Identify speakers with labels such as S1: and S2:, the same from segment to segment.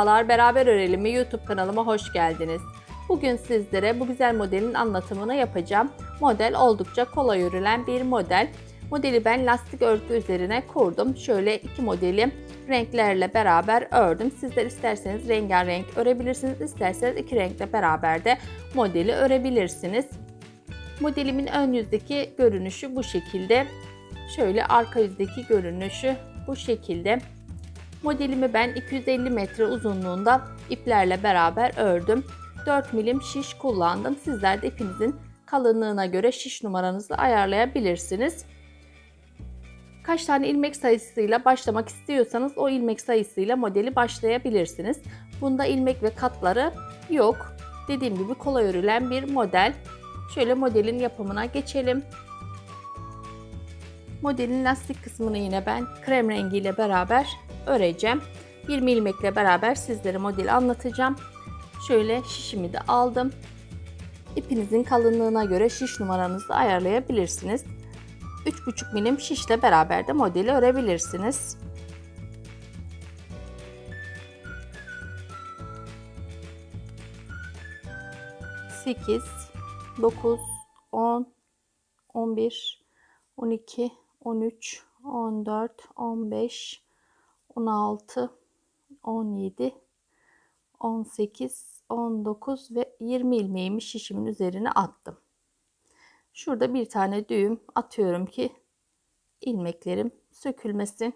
S1: Merhabalar, Beraber Örelim YouTube kanalıma hoş geldiniz. Bugün sizlere bu güzel modelin anlatımını yapacağım. Model oldukça kolay örülen bir model. Modeli ben lastik örgü üzerine kurdum. Şöyle iki modeli renklerle beraber ördüm. Sizler isterseniz rengarenk örebilirsiniz, isterseniz iki renkle beraber de modeli örebilirsiniz. Modelimin ön yüzdeki görünüşü bu şekilde. Şöyle arka yüzdeki görünüşü bu şekilde. Modelimi ben 250 metre uzunluğunda iplerle beraber ördüm. 4 milim şiş kullandım. Sizler de ipinizin kalınlığına göre şiş numaranızı ayarlayabilirsiniz. Kaç tane ilmek sayısıyla başlamak istiyorsanız o ilmek sayısıyla modeli başlayabilirsiniz. Bunda ilmek ve katları yok. Dediğim gibi kolay örülen bir model. Şöyle modelin yapımına geçelim. Modelin lastik kısmını yine ben krem rengiyle beraber öreceğim. 20 ilmekle beraber sizlere modeli anlatacağım. Şöyle şişimi de aldım. İpinizin kalınlığına göre şiş numaranızı ayarlayabilirsiniz. 3,5 milim şişle beraber de modeli örebilirsiniz. Sekiz, 9, 10, 11, 12, 13, 14, 15, 16, 17, 18, 19 ve 20 ilmeğimi şişimin üzerine attım. Şurada bir tane düğüm atıyorum ki ilmeklerim sökülmesin.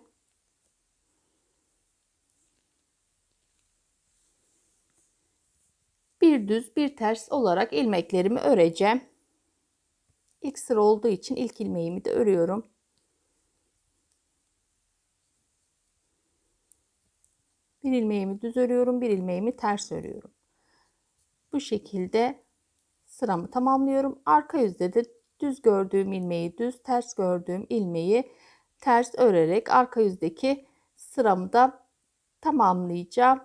S1: Bir düz bir ters olarak ilmeklerimi öreceğim. İlk sıra olduğu için ilk ilmeğimi de örüyorum. Bir ilmeğimi düz örüyorum, bir ilmeğimi ters örüyorum. Bu şekilde sıramı tamamlıyorum. Arka yüzde de düz gördüğüm ilmeği düz, ters gördüğüm ilmeği ters örerek arka yüzdeki sıramı da tamamlayacağım.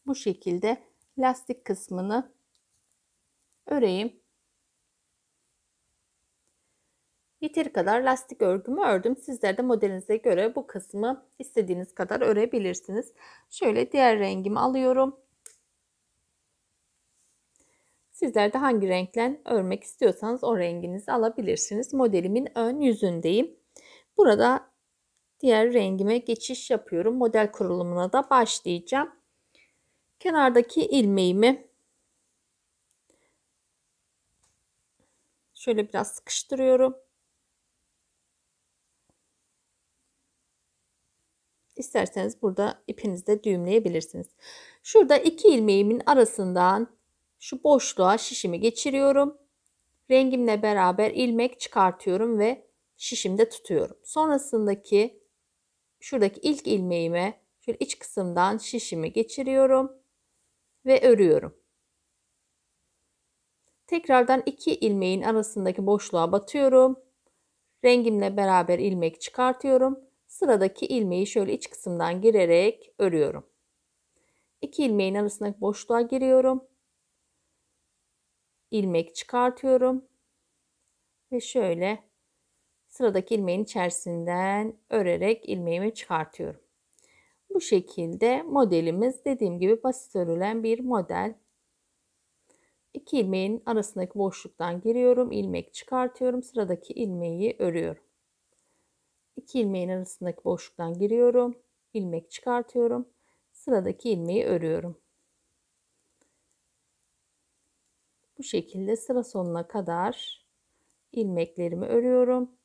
S1: Bu şekilde lastik kısmını öreyim. Yeteri kadar lastik örgümü ördüm. Sizler de modelinize göre bu kısmı istediğiniz kadar örebilirsiniz. Şöyle diğer rengimi alıyorum. Sizler de hangi renkle örmek istiyorsanız o renginizi alabilirsiniz. Modelimin ön yüzündeyim. Burada diğer rengime geçiş yapıyorum. Model kurulumuna da başlayacağım. Kenardaki ilmeğimi şöyle biraz sıkıştırıyorum. İsterseniz burada ipinizde düğümleyebilirsiniz. Şurada iki ilmeğimin arasından şu boşluğa şişimi geçiriyorum. Rengimle beraber ilmek çıkartıyorum ve şişimde tutuyorum. Sonrasındaki şuradaki ilk ilmeğime şöyle iç kısımdan şişimi geçiriyorum ve örüyorum. Tekrardan iki ilmeğin arasındaki boşluğa batıyorum. Rengimle beraber ilmek çıkartıyorum. Sıradaki ilmeği şöyle iç kısımdan girerek örüyorum. İki ilmeğin arasındaki boşluğa giriyorum. İlmek çıkartıyorum. Ve şöyle sıradaki ilmeğin içerisinden örerek ilmeğimi çıkartıyorum. Bu şekilde modelimiz dediğim gibi basit örülen bir model. İki ilmeğin arasındaki boşluktan giriyorum, ilmek çıkartıyorum, sıradaki ilmeği örüyorum. İki ilmeğin arasındaki boşluktan giriyorum, ilmek çıkartıyorum, sıradaki ilmeği örüyorum. Bu şekilde sıra sonuna kadar ilmeklerimi örüyorum.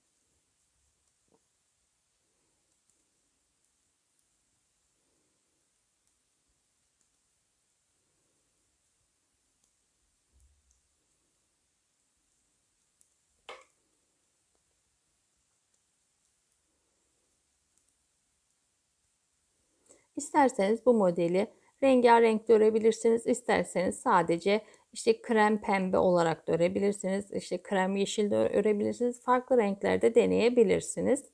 S1: İsterseniz bu modeli rengarenk de örebilirsiniz. İsterseniz sadece işte krem pembe olarak da örebilirsiniz. İşte krem yeşil de örebilirsiniz. Farklı renklerde deneyebilirsiniz.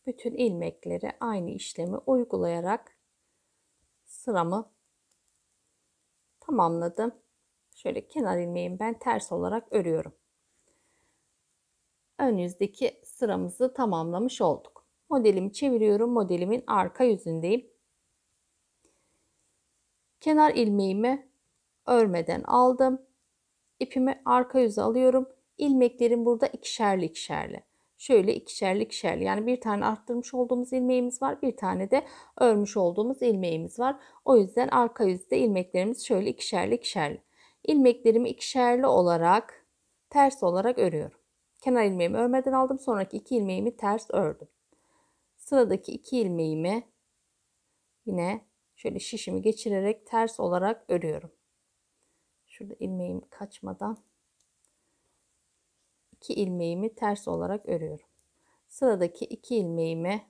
S1: bütün ilmekleri aynı işlemi uygulayarak sıramı tamamladım. Şöyle kenar ilmeğimi ben ters olarak örüyorum. Ön yüzdeki sıramızı tamamlamış olduk. Modelimi çeviriyorum. Modelimin arka yüzündeyim. Kenar ilmeğimi örmeden aldım. İpimi arka yüze alıyorum. İlmeklerim burada ikişerli ikişerli. Şöyle ikişerli ikişerli. Yani bir tane arttırmış olduğumuz ilmeğimiz var. Bir tane de örmüş olduğumuz ilmeğimiz var. O yüzden arka yüzde ilmeklerimiz şöyle ikişerli ikişerli. İlmeklerimi ikişerli olarak ters olarak örüyorum. Kenar ilmeğimi örmeden aldım. Sonraki iki ilmeğimi ters ördüm. Sıradaki iki ilmeğimi yine şöyle şişimi geçirerek ters olarak örüyorum. Şurada ilmeğim kaçmadan iki ilmeğimi ters olarak örüyorum. Sıradaki iki ilmeğimi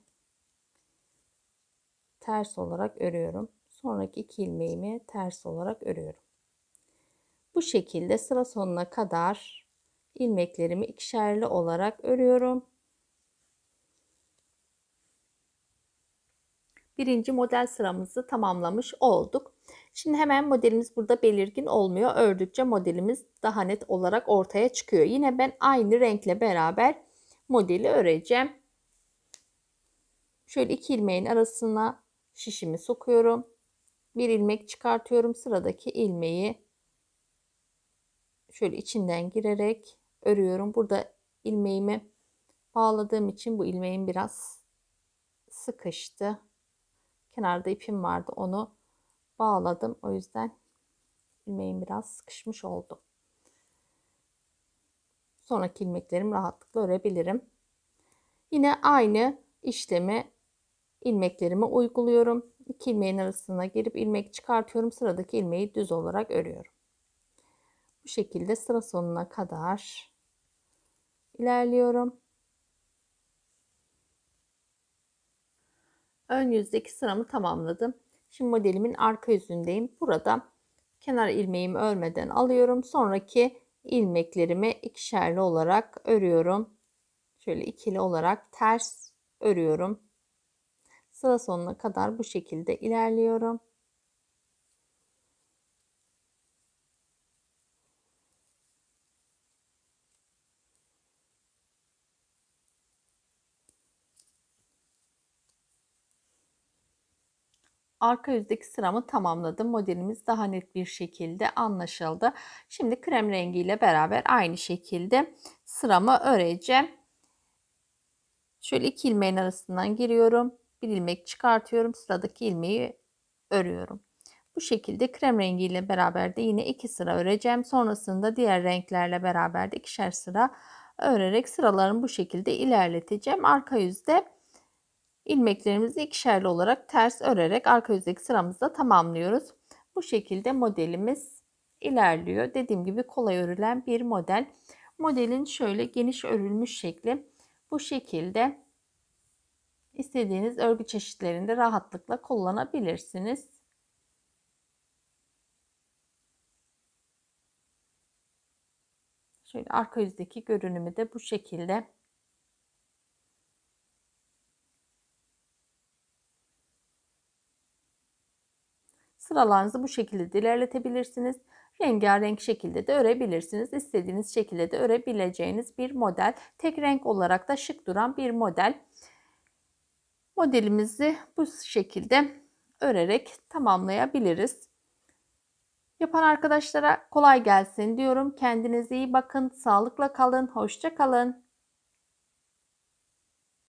S1: ters olarak örüyorum. Sonraki iki ilmeğimi ters olarak örüyorum. Bu şekilde sıra sonuna kadar ilmeklerimi ikişerli olarak örüyorum. Birinci model sıramızı tamamlamış olduk. Şimdi hemen modelimiz burada belirgin olmuyor. Ördükçe modelimiz daha net olarak ortaya çıkıyor. Yine ben aynı renkle beraber modeli öreceğim. Şöyle iki ilmeğin arasına şişimi sokuyorum. Bir ilmek çıkartıyorum. Sıradaki ilmeği şöyle içinden girerek örüyorum. Burada ilmeğimi bağladığım için bu ilmeğim biraz sıkıştı. Kenarda ipim vardı, onu bağladım. O yüzden ilmeğim biraz sıkışmış oldu. Sonraki ilmeklerimi rahatlıkla örebilirim. Yine aynı işlemi ilmeklerime uyguluyorum. İki ilmeğin arasına girip ilmek çıkartıyorum. Sıradaki ilmeği düz olarak örüyorum. Bu şekilde sıra sonuna kadar ilerliyorum. Ön yüzdeki sıramı tamamladım. Şimdi modelimin arka yüzündeyim. Burada kenar ilmeğimi örmeden alıyorum. Sonraki ilmeklerimi ikişerli olarak örüyorum. Şöyle ikili olarak ters örüyorum. Sıra sonuna kadar bu şekilde ilerliyorum. Arka yüzdeki sıramı tamamladım. Modelimiz daha net bir şekilde anlaşıldı. Şimdi krem rengiyle beraber aynı şekilde sıramı öreceğim. Şöyle iki ilmeğin arasından giriyorum. Bir ilmek çıkartıyorum. Sıradaki ilmeği örüyorum. Bu şekilde krem rengiyle beraber de yine iki sıra öreceğim. Sonrasında diğer renklerle beraber de ikişer sıra örerek sıralarını bu şekilde ilerleteceğim. Arka yüzde ilmeklerimizi ikişerli olarak ters örerek arka yüzdeki sıramızı da tamamlıyoruz. Bu şekilde modelimiz ilerliyor. Dediğim gibi kolay örülen bir model. Modelin şöyle geniş örülmüş şekli bu şekilde. İstediğiniz örgü çeşitlerinde rahatlıkla kullanabilirsiniz. Şöyle arka yüzdeki görünümü de bu şekilde. Sıralarınızı bu şekilde de ilerletebilirsiniz. Rengarenk şekilde de örebilirsiniz. İstediğiniz şekilde de örebileceğiniz bir model. Tek renk olarak da şık duran bir model. Modelimizi bu şekilde örerek tamamlayabiliriz. Yapan arkadaşlara kolay gelsin diyorum. Kendinize iyi bakın. Sağlıkla kalın. Hoşça kalın.